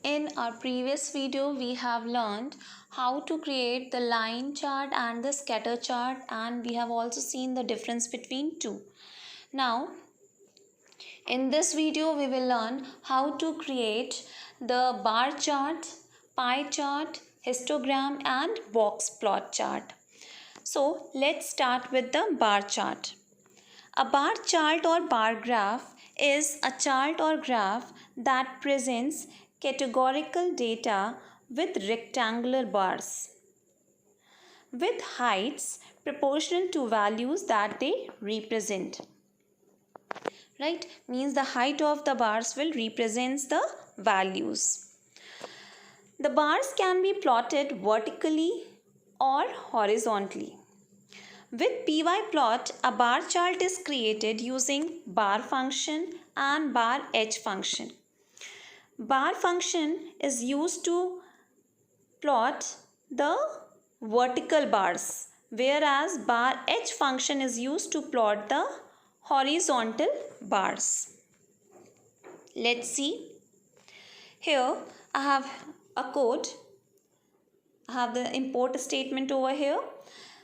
In our previous video, we have learned how to create the line chart and the scatter chart, and we have also seen the difference between two. Now, in this video, we will learn how to create the bar chart, pie chart, histogram and box plot chart. So, let's start with the bar chart. A bar chart or bar graph is a chart or graph that presents categorical data with rectangular bars with heights proportional to values that they represent. Right? Means the height of the bars will represent the values. The bars can be plotted vertically or horizontally. With pyplot, a bar chart is created using bar function and bar h function. Bar function is used to plot the vertical bars, whereas bar h function is used to plot the horizontal bars. Let's see. Here I have a code. I have the import statement over here.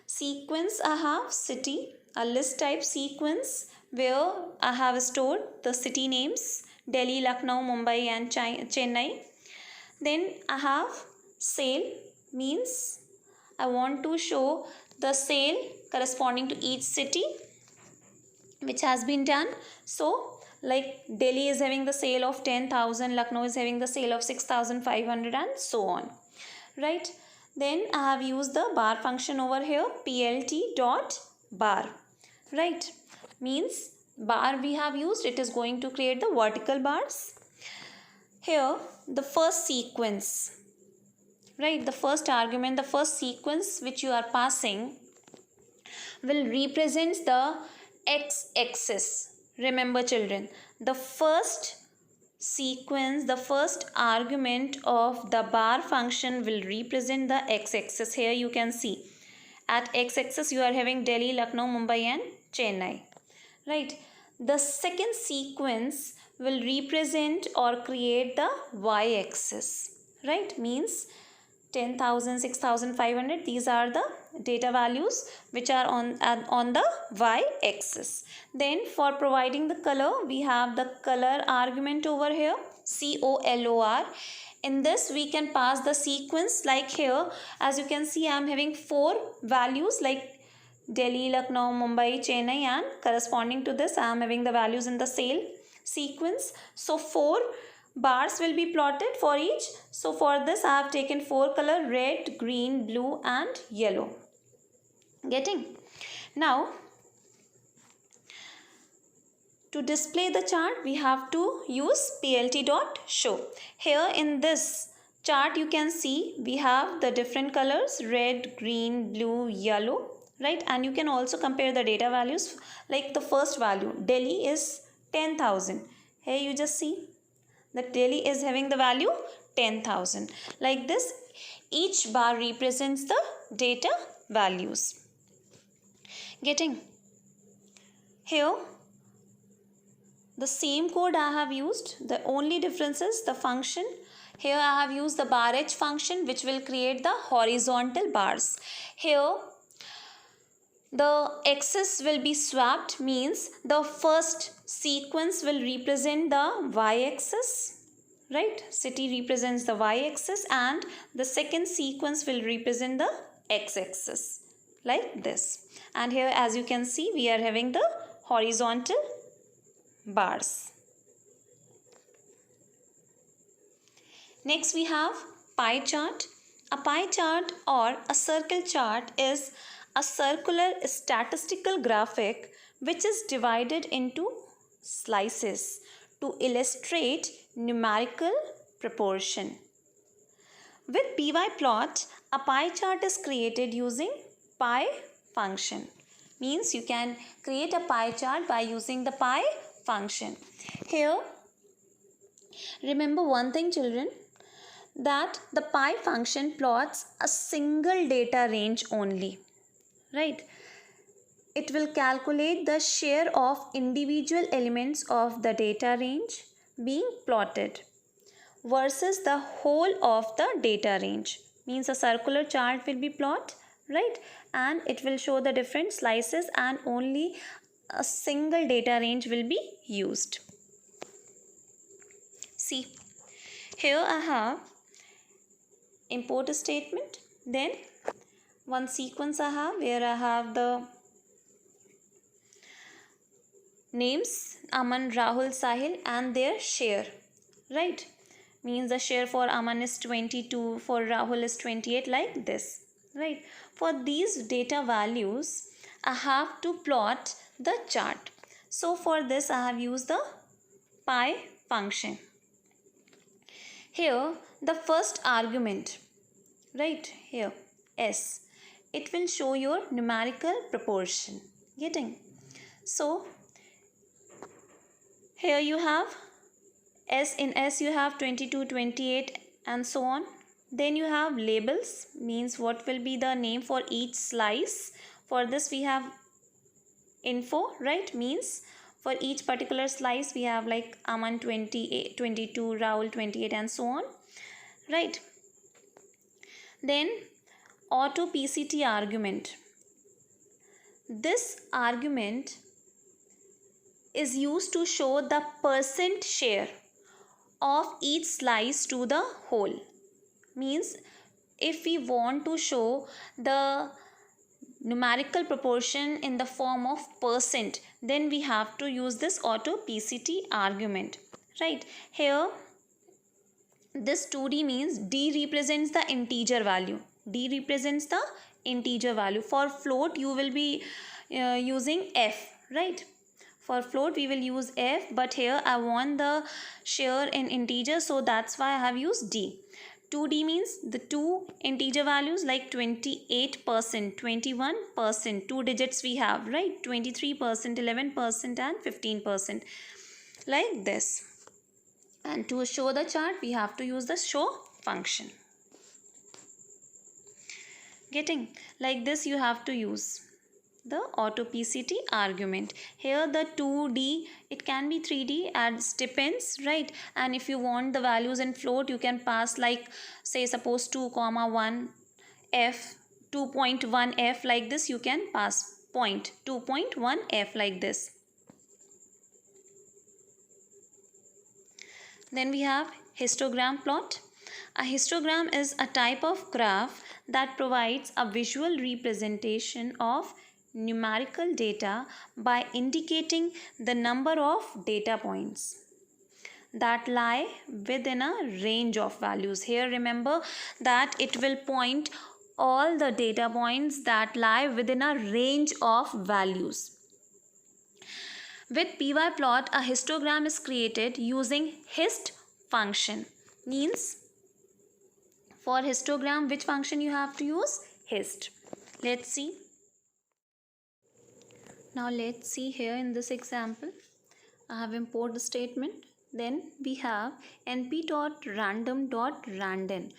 Sequence, I have city, a list type sequence where I have stored the city names Delhi, Lucknow, Mumbai and Chennai. Then I have sale, means I want to show the sale corresponding to each city which has been done. So like Delhi is having the sale of 10,000, Lucknow is having the sale of 6,500 and so on. Right? Then I have used the bar function over here, plt dot bar. Right? Means bar we have used, it is going to create the vertical bars. Here the first sequence, right, the first argument, the first sequence which you are passing will represent the x-axis. Remember children, the first sequence, the first argument of the bar function will represent the x-axis. Here you can see at x-axis you are having Delhi, Lucknow, Mumbai and Chennai. Right. The second sequence will represent or create the y-axis. Right. Means 10,000, 6,500. These are the data values which are on the y-axis. Then for providing the color, we have the color argument over here, COLOR. In this we can pass the sequence like here. As you can see, I am having 4 values like Delhi, Lucknow, Mumbai, Chennai, and corresponding to this I am having the values in the sale sequence. So 4 bars will be plotted for each. So for this I have taken 4 color, red, green, blue and yellow. Getting? Now to display the chart we have to use plt.show. Here in this chart you can see we have the different colors, red, green, blue, yellow. Right, and you can also compare the data values. Like the first value, Delhi is 10,000. Here you just see that Delhi is having the value 10,000. Like this, each bar represents the data values. Getting? Here the same code I have used. The only difference is the function. Here I have used the bar h function which will create the horizontal bars. Here the axis will be swapped, means the first sequence will represent the y-axis, right? City represents the y-axis and the second sequence will represent the x-axis like this. And here as you can see we are having the horizontal bars. Next we have pie chart. A pie chart or a circle chart is a circular statistical graphic which is divided into slices to illustrate numerical proportion. With pyplot, a pie chart is created using pie function. Means you can create a pie chart by using the pie function. Here, remember one thing children, that the pie function plots a single data range only. Right, it will calculate the share of individual elements of the data range being plotted. versus the whole of the data range. Means a circular chart will be plot, right, and it will show the different slices and only a single data range will be used. See, here I have import statement, then one sequence I have where I have the names Aman, Rahul, Sahil and their share, right? Means the share for Aman is 22, for Rahul is 28, like this, right? For these data values, I have to plot the chart. So for this, I have used the pi function. Here, the first argument, right here, S, it will show your numerical proportion. Getting? So, here you have S, in S you have 22, 28 and so on. Then you have labels, means what will be the name for each slice. For this we have info, right, means for each particular slice we have like Aman 28, 22, Rahul 28 and so on, right. Then auto PCT argument. This argument is used to show the percent share of each slice to the whole. Means if we want to show the numerical proportion in the form of percent, then we have to use this auto PCT argument, right. Here this 2D means D represents the integer value. D represents the integer value. For float you will be using F, right. For float we will use F, but here I want the share in integer, so that's why I have used D. 2D means the two integer values like 28%, 21%, two digits we have, right, 23%, 11% and 15%, like this. And to show the chart we have to use the show function. Getting? Like this you have to use the auto PCT argument. Here the 2D, it can be 3D, as depends, right. And if you want the values in float, you can pass like say suppose 2,1 F, 2.1 F, like this you can pass point 2.1 F, like this. Then we have histogram plot. A histogram is a type of graph that provides a visual representation of numerical data by indicating the number of data points that lie within a range of values. Here remember that it will point all the data points that lie within a range of values. With pyplot, a histogram is created using hist function. Means for histogram, which function you have to use? Hist. Let's see. Now let's see here in this example. I have import the statement. Then we have np.random.random.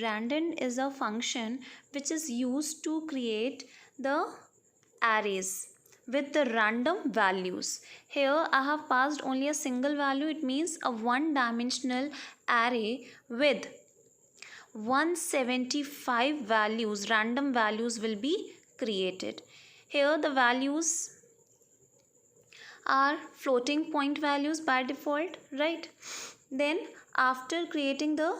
Random is a function which is used to create the arrays with the random values. Here I have passed only a single value. It means a one-dimensional array with 175 values, random values will be created. Here the values are floating point values by default, right. Then after creating the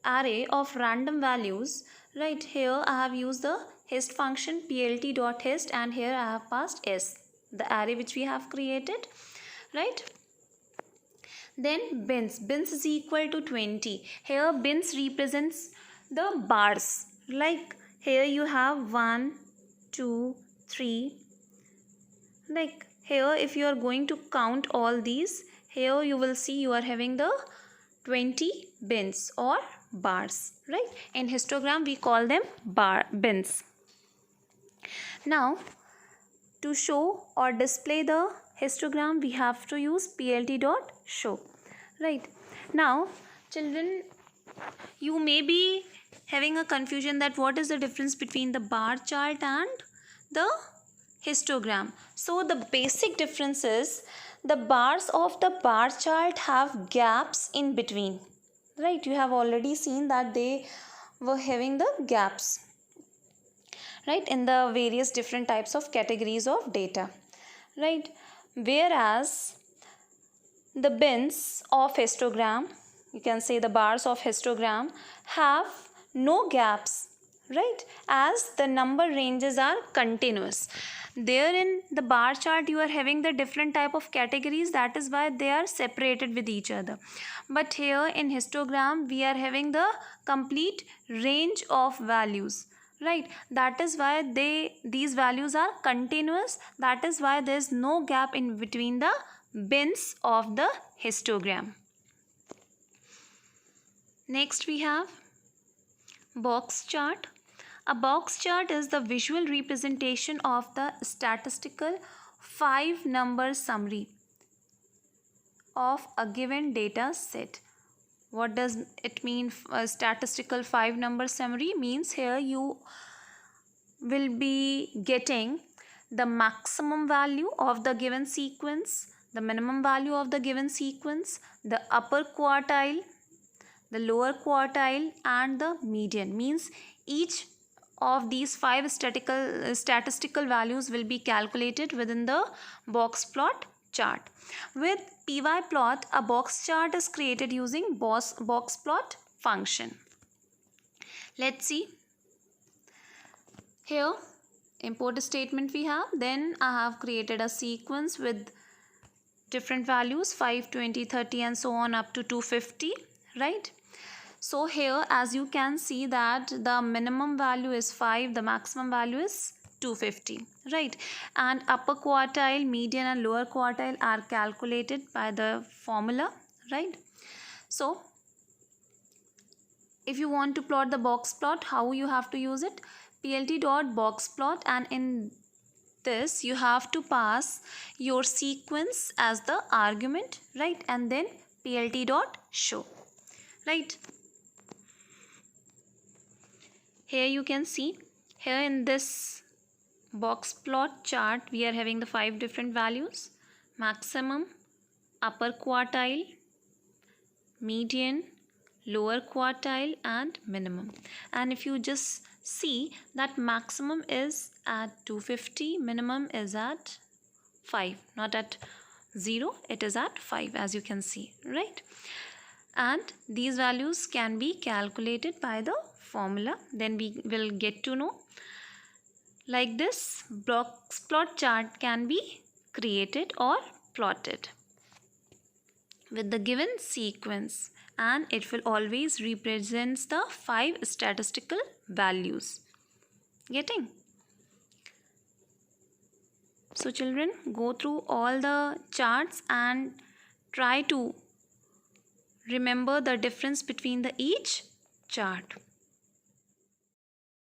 array of random values, right, here I have used the hist function plt.hist, and here I have passed s, the array which we have created, right. Then bins is equal to 20. Here bins represents the bars, like here you have 1, 2, 3. Like here if you are going to count all these, here you will see you are having the 20 bins or bars, right. In histogram we call them bins. Now to show or display the histogram we have to use plt.show, right. Now children, you may be having a confusion that what is the difference between the bar chart and the histogram. So the basic difference is the bars of the bar chart have gaps in between, right? You have already seen that they were having the gaps, right, in the various different types of categories of data, right? Whereas the bins of histogram, you can say the bars of histogram, have no gaps, right, as the number ranges are continuous. There in the bar chart you are having the different type of categories, that is why they are separated with each other. But here in histogram we are having the complete range of values, right? That is why these values are continuous. That is why there is no gap in between the bins of the histogram. Next we have box chart. A box chart is the visual representation of the statistical 5-number summary of a given data set. What does it mean? A statistical 5-number summary means here you will be getting the maximum value of the given sequence, the minimum value of the given sequence, the upper quartile, the lower quartile, and the median. Means each of these 5 statistical values will be calculated within the box plot chart. With pyplot, a box chart is created using box plot function. Let's see. Here import statement we have, then I have created a sequence with different values 5, 20, 30 and so on up to 250, right? So here as you can see that the minimum value is 5, the maximum value is 250, right? And upper quartile, median and lower quartile are calculated by the formula, right? So if you want to plot the box plot, how you have to use it? plt.boxplot, and in this you have to pass your sequence as the argument, right? And then plt.show, right? Here you can see, here in this box plot chart we are having the 5 different values: maximum, upper quartile, median, lower quartile and minimum. And if you just see that maximum is at 250, minimum is at 5, not at 0, it is at 5 as you can see, right? And these values can be calculated by the formula, then we will get to know. Like this, box plot chart can be created or plotted with the given sequence, and it will always represents the 5 statistical values. Getting? So children, go through all the charts and try to remember the difference between the each chart.